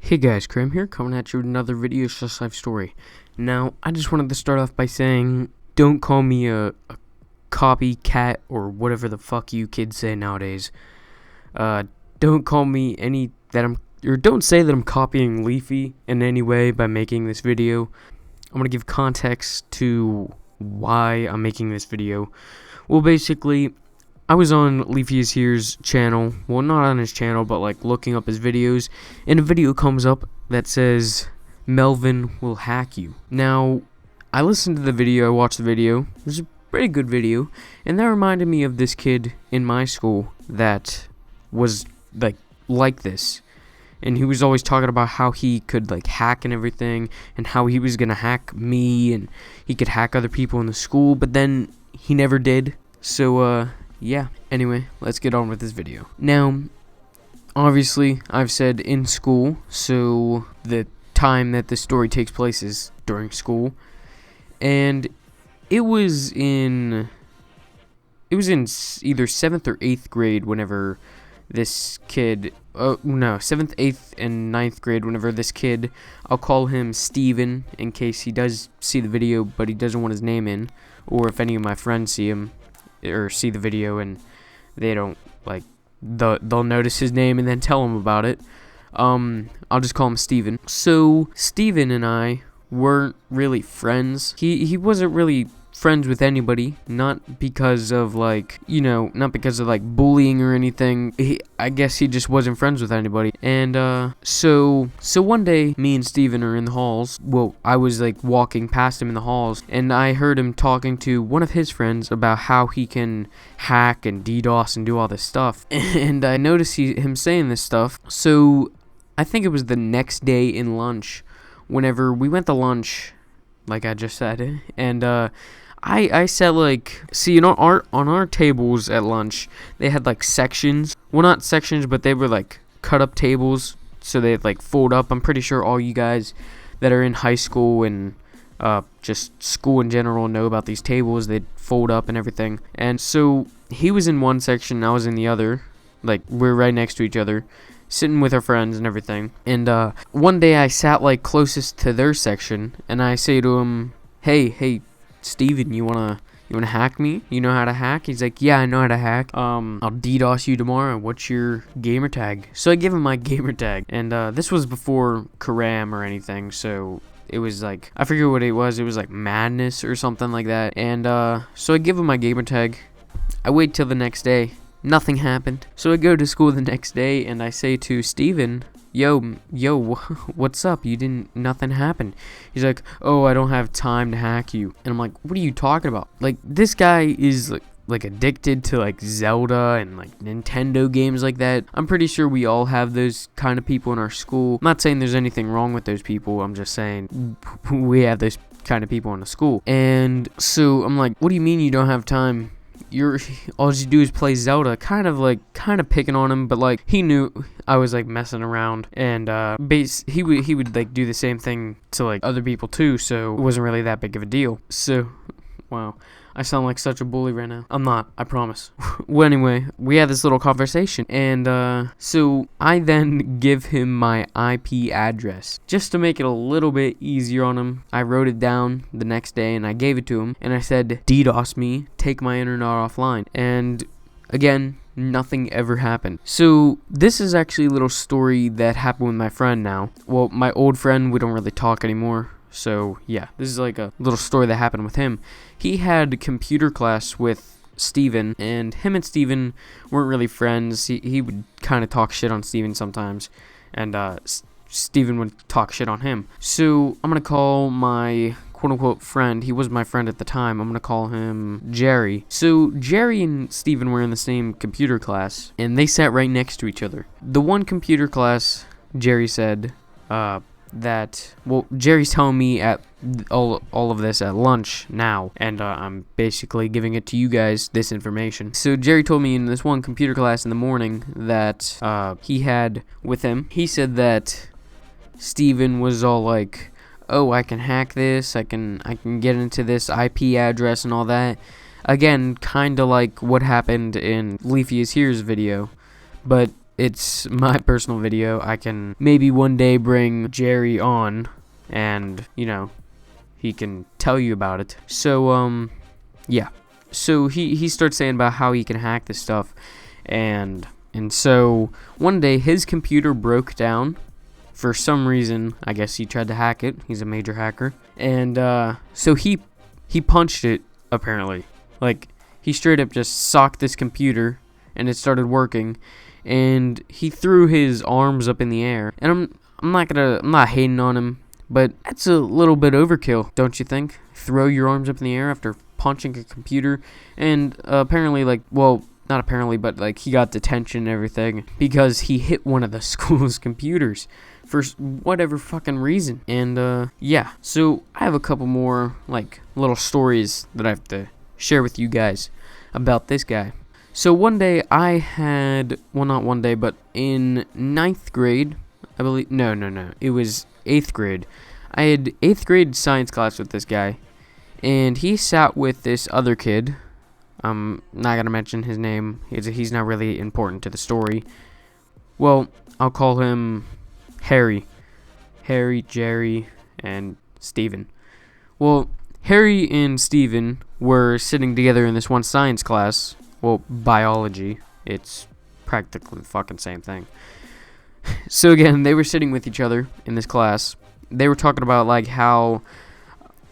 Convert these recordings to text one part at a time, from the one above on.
Hey guys, Cram here, coming at you with another video slash life story. Now, I just wanted to start off by saying, don't call me a copycat or whatever the fuck you kids say nowadays. Don't call me don't say that I'm copying Leafy in any way by making this video. I'm gonna give context to why I'm making this video. Well, basically, I was on Leafy is Here's channel, well, not on his channel, but like looking up his videos, and a video comes up that says, Melvin will hack you. Now, I listened to the video, I watched the video, it was a pretty good video, and that reminded me of this kid in my school that was like this, and he was always talking about how he could like hack and everything, and how he was gonna hack me, and he could hack other people in the school, but then he never did, so yeah, anyway, let's get on with this video. Now, obviously, I've said in school, so the time that this story takes place is during school, and it was in either 7th or 8th grade whenever this kid, 7th, 8th, and 9th grade whenever this kid, I'll call him Steven in case he does see the video but he doesn't want his name in, or if any of my friends see him, or see the video and they don't like, they'll notice his name and then tell him about it. I'll just call him Steven. So Steven and I weren't really friends. He wasn't really friends with anybody, not because of like, not because of like bullying or anything. I guess he just wasn't friends with anybody. And so one day me and Steven are in the halls. Well, I was like walking past him in the halls, and I heard him talking to one of his friends about how he can hack and DDoS and do all this stuff. And I noticed him saying this stuff. So I think it was the next day in lunch, whenever we went to lunch, like I just said, and I said, like, see, on our tables at lunch, they had like sections. Well, not sections, but they were like cut up tables, so they'd like fold up. I'm pretty sure all you guys that are in high school and just school in general know about these tables. They'd fold up and everything. And so he was in one section, and I was in the other. Like, we're right next to each other, sitting with our friends and everything. And one day I sat like closest to their section, and I say to him, hey, Steven, you wanna hack me? You know how to hack? He's like, yeah, I know how to hack. I'll DDoS you tomorrow. What's your gamer tag? So I give him my gamer tag, and this was before Karam or anything, so it was like, I forget what it was like Madness or something like that. And so I give him my gamer tag. I wait till the next day. Nothing happened. So I go to school the next day, and I say to Steven, yo, what's up? Nothing happened. He's like, oh, I don't have time to hack you. And I'm like, what are you talking about? Like, this guy is like addicted to like Zelda and like Nintendo games like that. I'm pretty sure we all have those kind of people in our school. I'm not saying there's anything wrong with those people. I'm just saying we have those kind of people in the school. And so I'm like, what do you mean you don't have time? All you do is play Zelda, kind of picking on him, but like he knew I was like messing around, and he would like do the same thing to like other people too, so it wasn't really that big of a deal. So, wow, I sound like such a bully right now. I'm not, I promise. Well, anyway, we had this little conversation, and so I then give him my IP address just to make it a little bit easier on him. I wrote it down the next day and I gave it to him, and I said, DDoS me, take my internet offline. And again, nothing ever happened. So this is actually a little story that happened with my friend now. Well, my old friend, we don't really talk anymore. So yeah, this is like a little story that happened with him. He had computer class with Steven, and him and Steven weren't really friends. He would kind of talk shit on Steven sometimes, and Steven would talk shit on him. So I'm gonna call my quote-unquote friend, he was my friend at the time, I'm gonna call him Jerry. So Jerry and Steven were in the same computer class, and they sat right next to each other. The one computer class, Jerry said, Jerry's telling me at all of this at lunch now, and I'm basically giving it to you guys, this information. So Jerry told me in this one computer class in the morning that he had with him, he said that Steven was all like, oh, I can hack this, I can get into this IP address and all that. Again, kind of like what happened in Leafy is Here's video, but it's my personal video. I can maybe one day bring Jerry on, and he can tell you about it. So yeah. So he starts saying about how he can hack this stuff, and so one day his computer broke down for some reason. I guess he tried to hack it. He's a major hacker, and so he punched it, apparently. Like, he straight up just socked this computer, and it started working, and he threw his arms up in the air. And I'm not hating on him, but that's a little bit overkill, don't you think? Throw your arms up in the air after punching a computer. And apparently, not apparently, but he got detention and everything because he hit one of the school's computers for whatever fucking reason. And yeah, so I have a couple more little stories that I have to share with you guys about this guy. So one day I had, well, not one day, but in 9th grade, I believe, no, it was 8th grade. I had 8th grade science class with this guy, and he sat with this other kid. I'm not going to mention his name. He's not really important to the story. Well, I'll call him Harry. Harry, Jerry, and Steven. Well, Harry and Steven were sitting together in this one science class. Well, biology. It's practically the fucking same thing. So again, they were sitting with each other in this class. They were talking about how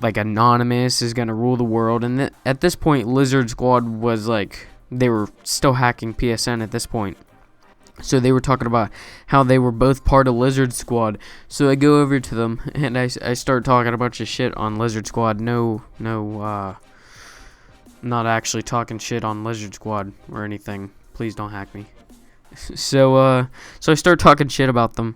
Anonymous is gonna rule the world, and at this point Lizard Squad was they were still hacking PSN at this point. So they were talking about how they were both part of Lizard Squad. So I go over to them and I start talking a bunch of shit on Lizard Squad. Not actually talking shit on Lizard Squad or anything. Please don't hack me. So I start talking shit about them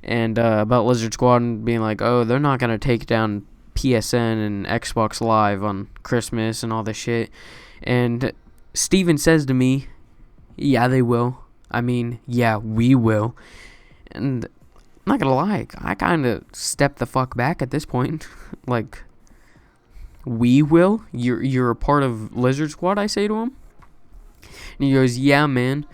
and about Lizard Squad, and being like, oh, they're not gonna take down PSN and Xbox Live on Christmas and all this shit. And Steven says to me, yeah, they will. I mean, yeah, we will. And I'm not gonna lie, I kind of stepped the fuck back at this point. We will? You're a part of Lizard Squad, I say to him. And he goes, yeah, man.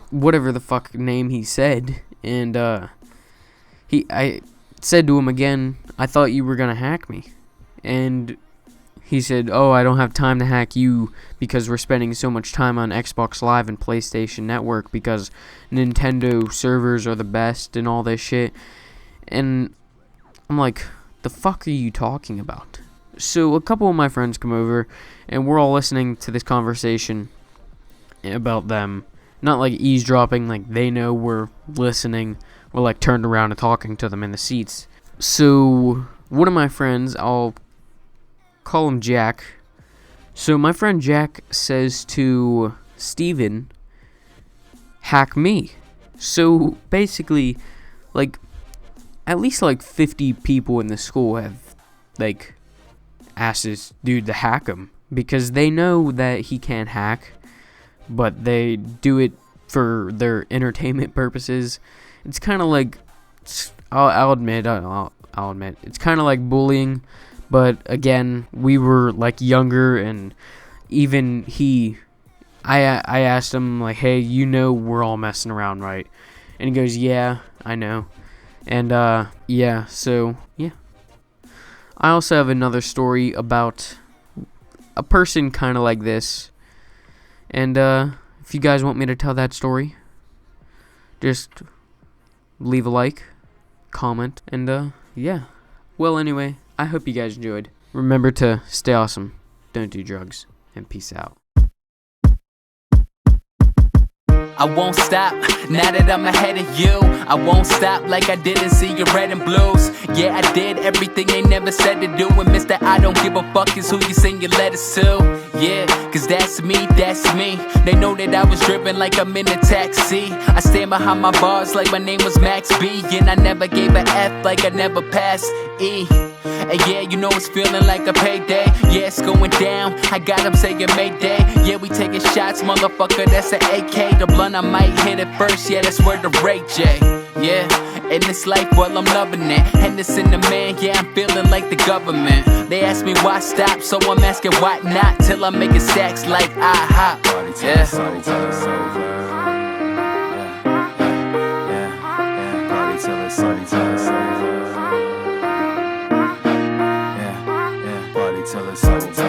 Whatever the fuck name he said. And I said to him again, I thought you were gonna hack me. And he said, oh, I don't have time to hack you because we're spending so much time on Xbox Live and PlayStation Network because Nintendo servers are the best and all this shit. And I'm like, the fuck are you talking about? So a couple of my friends come over, and we're all listening to this conversation about them. Not eavesdropping, they know we're listening. We're turned around and talking to them in the seats. So one of my friends, I'll call him Jack. So my friend Jack says to Steven, hack me. So basically, at least 50 people in the school have asked this dude to hack him because they know that he can't hack, but they do it for their entertainment purposes. It's kind of I'll admit it's kind of like bullying, but again, we were younger, and even I asked him hey, we're all messing around, right? And he goes, yeah, I know. And yeah, so yeah. I also have another story about a person kind of like this. And if you guys want me to tell that story, just leave a like, comment, and yeah. Well, anyway, I hope you guys enjoyed. Remember to stay awesome, don't do drugs, and peace out. I won't stop, now that I'm ahead of you. I won't stop like I didn't see your red and blues. Yeah, I did everything they never said to do. And Mr. I don't give a fuck is who you send your letters to. Yeah, cause that's me, that's me. They know that I was driven like I'm in a taxi. I stand behind my bars like my name was Max B. And I never gave a F like I never passed E. And yeah, you know it's feeling like a payday. Yeah, it's going down, I got them saying Mayday. Yeah, we taking shots, motherfucker, that's an AK. The blunt, I might hit it first, yeah, that's where the Ray J. Yeah, in this life, well, I'm loving it. Henderson the man, yeah, I'm feeling like the government. They ask me why stop, so I'm asking why not. Till I'm making stacks like IHOP. Yeah. party till it's yeah, party till it's